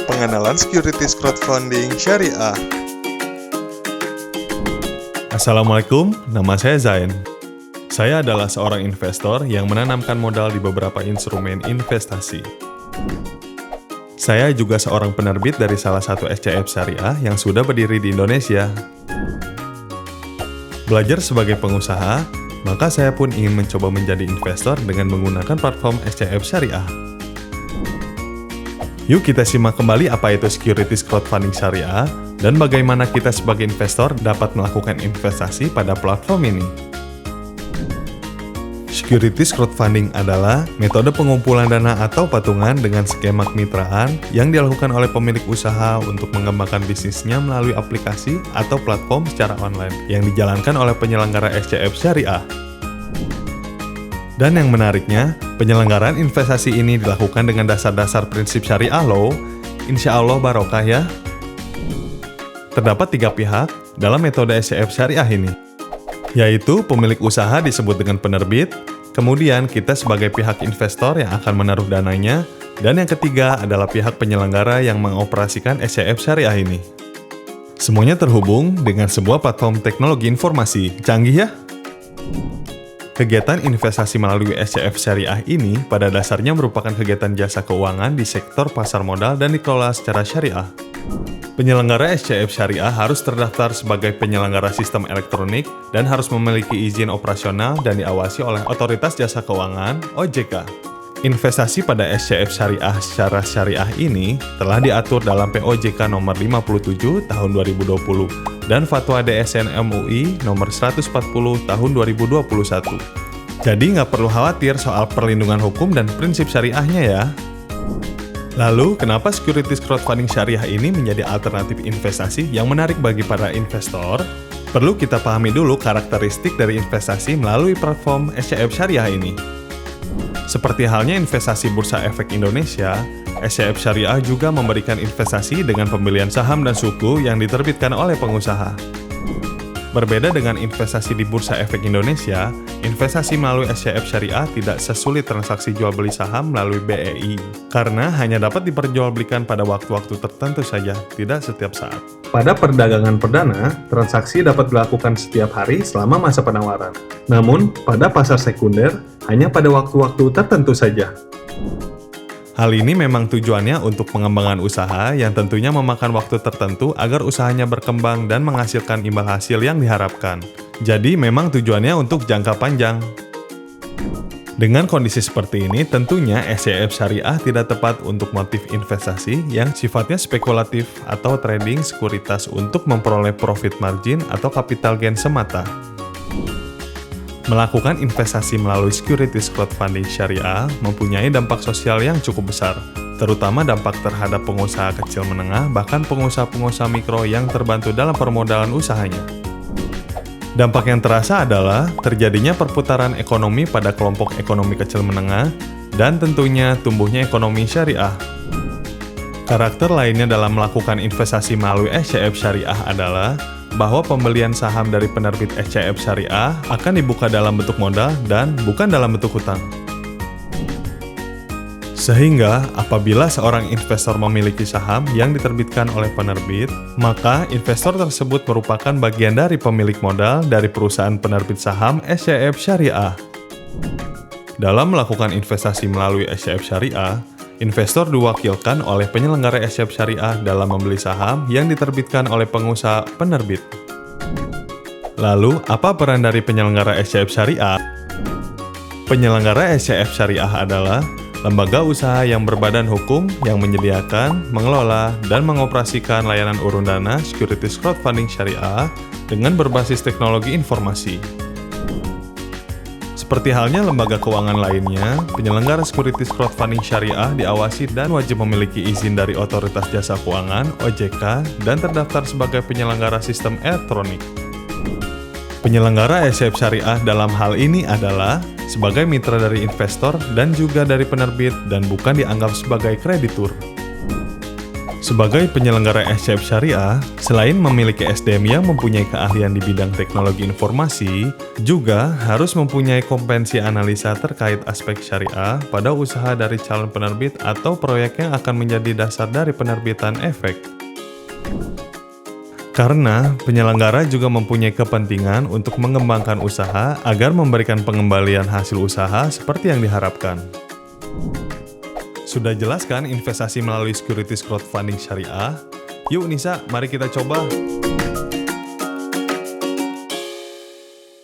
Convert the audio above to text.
pengenalan securities crowdfunding syariah. Assalamualaikum, nama saya Zain. Saya adalah seorang investor yang menanamkan modal di beberapa instrumen investasi. Saya juga seorang penerbit dari salah satu SCF syariah yang sudah berdiri di Indonesia. Belajar sebagai pengusaha, maka saya pun ingin mencoba menjadi investor dengan menggunakan platform SCF syariah. Yuk kita simak kembali apa itu securities crowdfunding syariah dan bagaimana kita sebagai investor dapat melakukan investasi pada platform ini. Securities crowdfunding adalah metode pengumpulan dana atau patungan dengan skema kemitraan yang dilakukan oleh pemilik usaha untuk mengembangkan bisnisnya melalui aplikasi atau platform secara online yang dijalankan oleh penyelenggara SCF syariah. Dan yang menariknya, penyelenggaraan investasi ini dilakukan dengan dasar-dasar prinsip syariah loh. Insya Allah barokah ya. Terdapat 3 pihak dalam metode SCF syariah ini, yaitu pemilik usaha disebut dengan penerbit, kemudian kita sebagai pihak investor yang akan menaruh dananya, dan yang ketiga adalah pihak penyelenggara yang mengoperasikan SCF syariah ini. Semuanya terhubung dengan sebuah platform teknologi informasi. Canggih ya? Kegiatan investasi melalui SCF syariah ini pada dasarnya merupakan kegiatan jasa keuangan di sektor pasar modal dan dikelola secara syariah. Penyelenggara SCF syariah harus terdaftar sebagai penyelenggara sistem elektronik dan harus memiliki izin operasional dan diawasi oleh Otoritas Jasa Keuangan (OJK). Investasi pada SCF syariah secara syariah ini telah diatur dalam POJK nomor 57 tahun 2020 dan Fatwa DSN MUI nomor 140 tahun 2021. Jadi nggak perlu khawatir soal perlindungan hukum dan prinsip syariahnya ya. Lalu, kenapa securities crowdfunding syariah ini menjadi alternatif investasi yang menarik bagi para investor? Perlu kita pahami dulu karakteristik dari investasi melalui platform SCF syariah ini. Seperti halnya investasi Bursa Efek Indonesia, SCF syariah juga memberikan investasi dengan pembelian saham dan suku yang diterbitkan oleh pengusaha. Berbeda dengan investasi di Bursa Efek Indonesia, investasi melalui SCF syariah tidak sesulit transaksi jual beli saham melalui BEI, karena hanya dapat diperjualbelikan pada waktu-waktu tertentu saja, tidak setiap saat. Pada perdagangan perdana, transaksi dapat dilakukan setiap hari selama masa penawaran. Namun, pada pasar sekunder, hanya pada waktu-waktu tertentu saja. Hal ini memang tujuannya untuk pengembangan usaha yang tentunya memakan waktu tertentu agar usahanya berkembang dan menghasilkan imbal hasil yang diharapkan. Jadi memang tujuannya untuk jangka panjang. Dengan kondisi seperti ini, tentunya SCF syariah tidak tepat untuk motif investasi yang sifatnya spekulatif atau trading sekuritas untuk memperoleh profit margin atau capital gain semata. Melakukan investasi melalui securities crowdfunding syariah mempunyai dampak sosial yang cukup besar, terutama dampak terhadap pengusaha kecil menengah, bahkan pengusaha-pengusaha mikro yang terbantu dalam permodalan usahanya. Dampak yang terasa adalah terjadinya perputaran ekonomi pada kelompok ekonomi kecil menengah, dan tentunya tumbuhnya ekonomi syariah. Karakter lainnya dalam melakukan investasi melalui SCF syariah adalah bahwa pembelian saham dari penerbit SCF syariah akan dibuka dalam bentuk modal dan bukan dalam bentuk hutang. Sehingga apabila seorang investor memiliki saham yang diterbitkan oleh penerbit, maka investor tersebut merupakan bagian dari pemilik modal dari perusahaan penerbit saham SCF syariah. Dalam melakukan investasi melalui SCF syariah, investor diwakilkan oleh penyelenggara SCF syariah dalam membeli saham yang diterbitkan oleh pengusaha penerbit. Lalu, apa peran dari penyelenggara SCF syariah? Penyelenggara SCF syariah adalah lembaga usaha yang berbadan hukum yang menyediakan, mengelola, dan mengoperasikan layanan urun dana securities crowdfunding syariah dengan berbasis teknologi informasi. Seperti halnya lembaga keuangan lainnya, penyelenggara securities crowdfunding syariah diawasi dan wajib memiliki izin dari Otoritas Jasa Keuangan (OJK) dan terdaftar sebagai penyelenggara sistem elektronik. Penyelenggara SCF syariah dalam hal ini adalah sebagai mitra dari investor dan juga dari penerbit dan bukan dianggap sebagai kreditur. Sebagai penyelenggara SCF Syariah, selain memiliki SDM yang mempunyai keahlian di bidang teknologi informasi, juga harus mempunyai kompetensi analisa terkait aspek syariah pada usaha dari calon penerbit atau proyek yang akan menjadi dasar dari penerbitan efek. Karena penyelenggara juga mempunyai kepentingan untuk mengembangkan usaha agar memberikan pengembalian hasil usaha seperti yang diharapkan. Sudah jelas kan investasi melalui securities crowdfunding syariah? Yuk Nisa, mari kita coba.